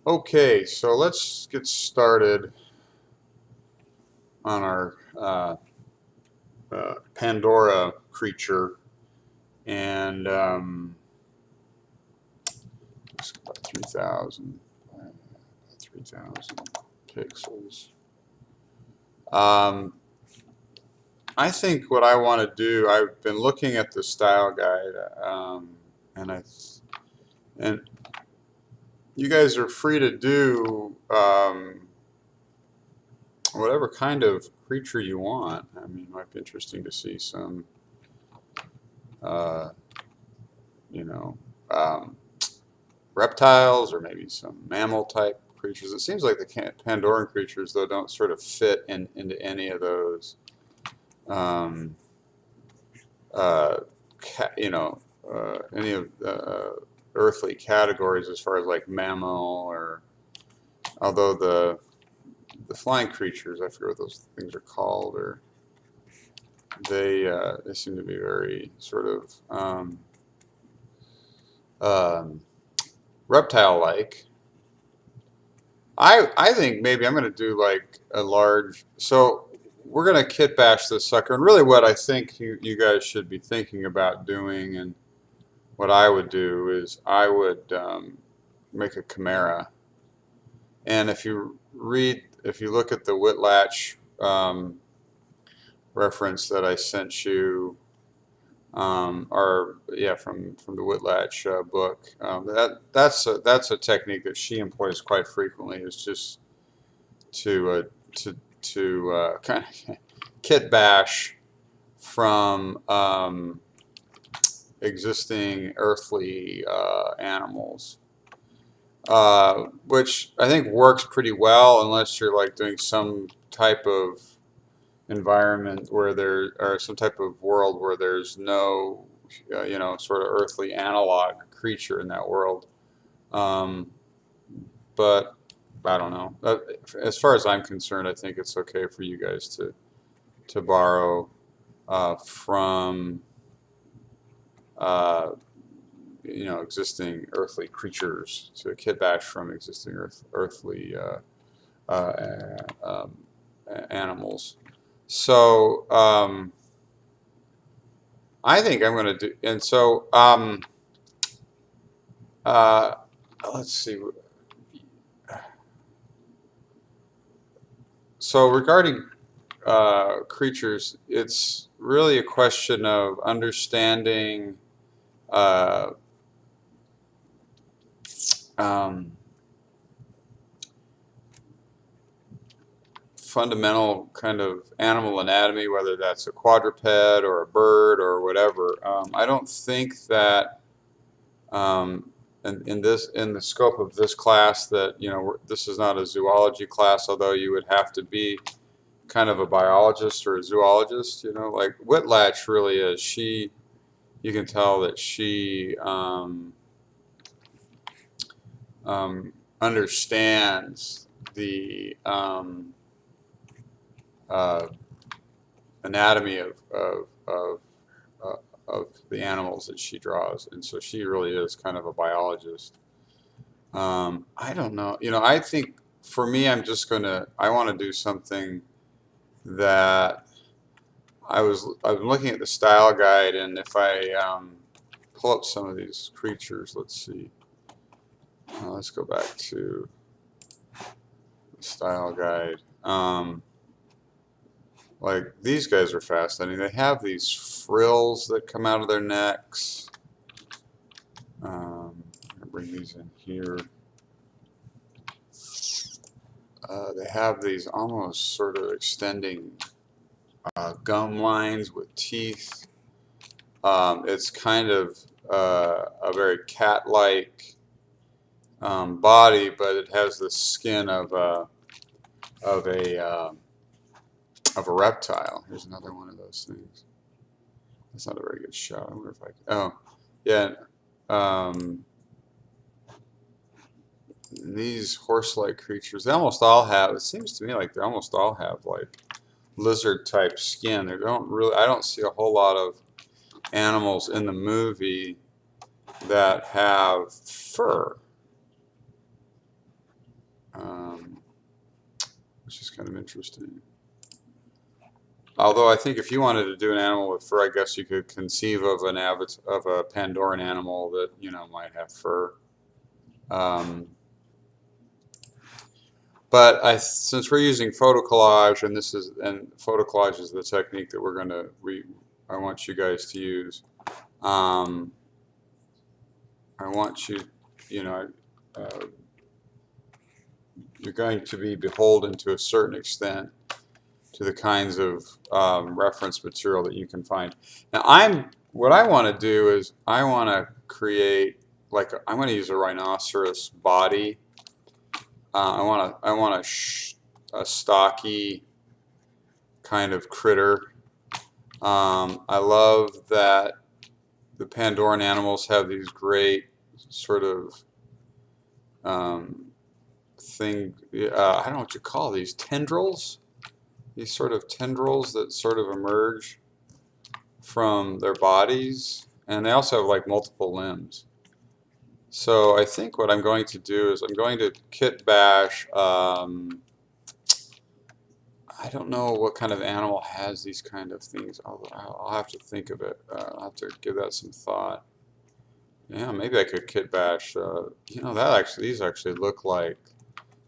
Okay, so let's get started on our Pandora creature, and it's about 3,000 pixels. I think what I want to do, I've been looking at the style guide, and and you guys are free to do whatever kind of creature you want. I mean, it might be interesting to see some, uh, you know, um, reptiles or maybe some mammal type creatures. It seems like the Pandoran creatures, though, don't sort of fit into any of those, um, uh, any of the earthly categories as far as like mammal or, although the flying creatures, I forget what those things are called, or they seem to be very sort of um, reptile-like. I think maybe I'm going to do like a large. So we're going to kit bash this sucker, and really what I think you guys should be thinking about doing, and what I would do is I would make a chimera. And if you look at the Whitlatch reference that I sent you, or yeah, from the Whitlatch book. That's a technique that she employs quite frequently. Is just to kind of kit bash from existing earthly animals, which I think works pretty well unless you're like doing some type of environment where there, or some type of world where there's no sort of earthly analog creature in that world. um, but I don't know. As far as I'm concerned, I think it's okay for you guys to borrow from uh, existing earthly creatures, to kit bash from existing earthly um, animals. So I think I'm going to do, and so uh, let's see. So regarding creatures, it's really a question of understanding uh, um, fundamental kind of animal anatomy, whether that's a quadruped or a bird or whatever. I don't think that um, in the scope of this class that this is not a zoology class, although you would have to be kind of a biologist or a zoologist. Like Whitlatch really is. You can tell that she understands the uh, anatomy uh, of the animals that she draws, and so she really is kind of a biologist. I don't know. I think for me, I want to do something that I've been looking at the style guide, and if I pull up some of these creatures, let's see. Let's go back to the style guide. Like these guys are fascinating. They have these frills that come out of their necks. I'll bring these in here. They have these almost sort of extending gum lines with teeth. It's kind of a very cat-like body, but it has the skin of of a uh, a reptile. Here's another one of those things. That's not a very good shot. I wonder if I can. Oh, yeah. Um, these horse-like creatures, they almost all have. It seems to me like they almost all have like lizard-type skin. They don't really. I don't see a whole lot of animals in the movie that have fur. which is kind of interesting. Although I think if you wanted to do an animal with fur, I guess you could conceive of an of a Pandoran animal that, you know, might have fur. But since we're using photo collage, and photo collage is the technique that we're going to I want you guys to use. I want you, you know, you're going to be beholden to a certain extent to the kinds of reference material that you can find. Now, what I want to do is I want to create I'm going to use a rhinoceros body. I want a stocky kind of critter. I love that the Pandoran animals have these great sort of thing. I don't know what you call these, tendrils. These sort of tendrils that sort of emerge from their bodies, and they also have like multiple limbs. So I think what I'm going to do is I'm going to kit bash. I don't know what kind of animal has these kind of things. I'll have to think of it. I'll have to give that some thought. Yeah, maybe I could kit bash. You know, these actually look like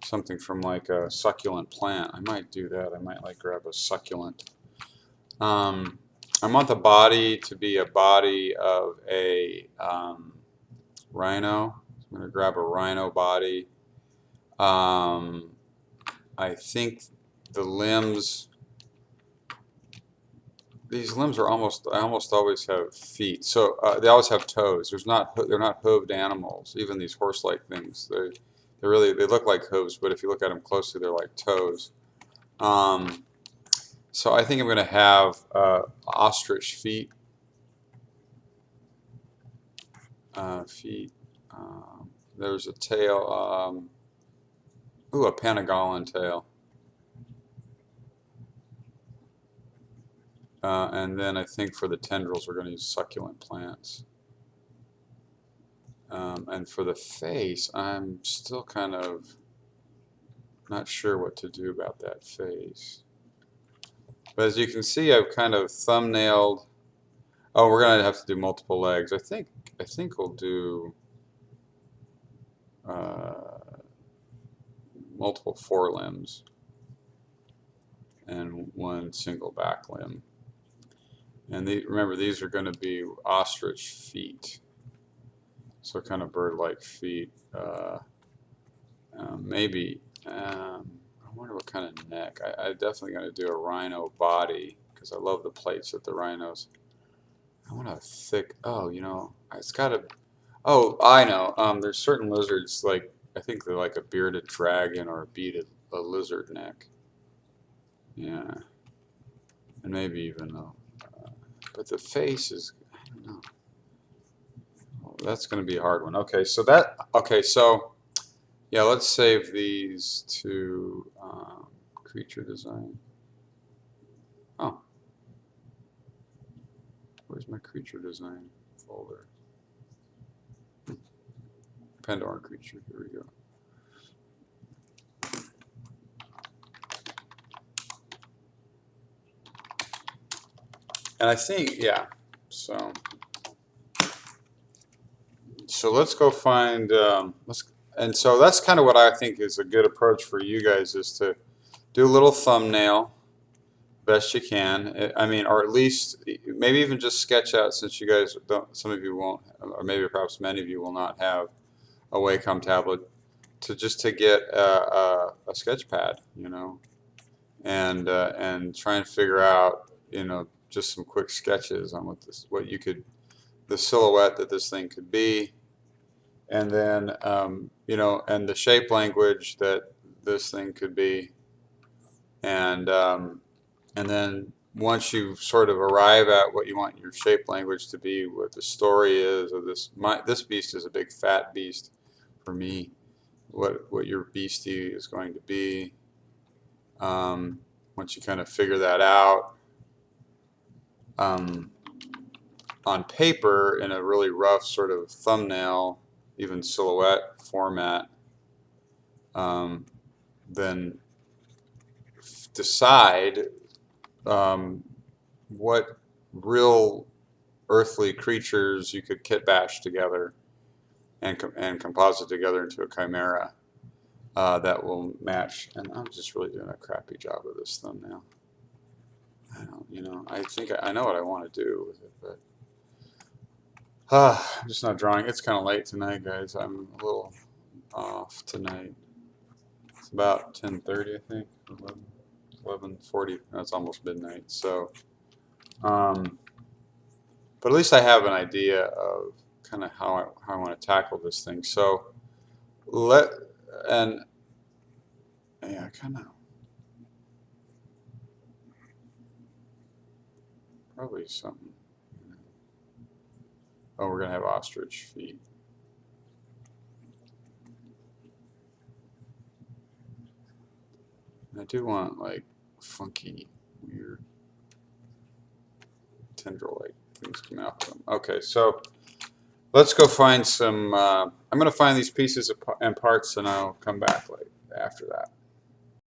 something from like a succulent plant. I might do that. I might like grab a succulent. I want the body to be a body of a rhino. I'm going to grab a rhino body. I think the limbs, these limbs are I almost always have feet. So they always have toes. They're not hooved animals. Even these horse-like things, they look like hooves, but if you look at them closely, they're like toes. So I think I'm going to have ostrich feet. There's a tail. Ooh, a panagolan tail. And then I think for the tendrils, we're going to use succulent plants. And for the face, I'm still kind of not sure what to do about that face. But as you can see, I've kind of thumbnailed. Oh, we're going to have to do multiple legs. I think we'll do multiple forelimbs and one single back limb. And remember, these are going to be ostrich feet, so kind of bird-like feet. Maybe, I wonder what kind of neck. I'm definitely going to do a rhino body because I love the plates that the rhinos. I want a thick, oh, you know, it's got to, oh, I know. There's certain lizards, like, I think they're like a bearded dragon or a lizard neck. Yeah. And maybe even but the face is, I don't know. Oh, that's going to be a hard one. Okay, so yeah, let's save these to CreatureDesign. Oh, where's my CreatureDesign folder? Pandoran creature, here we go. And I think, yeah, so let's go find, and so that's kind of what I think is a good approach for you guys, is to do a little thumbnail best you can. I mean, or at least maybe even just sketch out, since you guys don't, some of you won't, or maybe perhaps many of you will not have a Wacom tablet, to get a sketch pad, you know, and try and figure out, you know, just some quick sketches on the silhouette that this thing could be, and then you know, and the shape language that this thing could be, and then once you sort of arrive at what you want your shape language to be, what the story is of this beast is a big fat beast for me. What your beastie is going to be. Once you kind of figure that out, on paper in a really rough sort of thumbnail, even silhouette format, then decide what real earthly creatures you could kit bash together and composite together into a chimera that will match. And I'm just really doing a crappy job of this thumbnail. I don't, you know, I think I know what I want to do with it, but I'm just not drawing. It's kind of late tonight, guys. I'm a little off tonight. It's about 10:30, I think. 11:40. No, it's almost midnight. So, but at least I have an idea of kind of how I want to tackle this thing. So yeah, kind of probably something. Oh, we're gonna have ostrich feet. And I do want like funky, weird tendril-like things coming out of them. Okay, so let's go find some. I'm gonna find these pieces and parts, and I'll come back after that.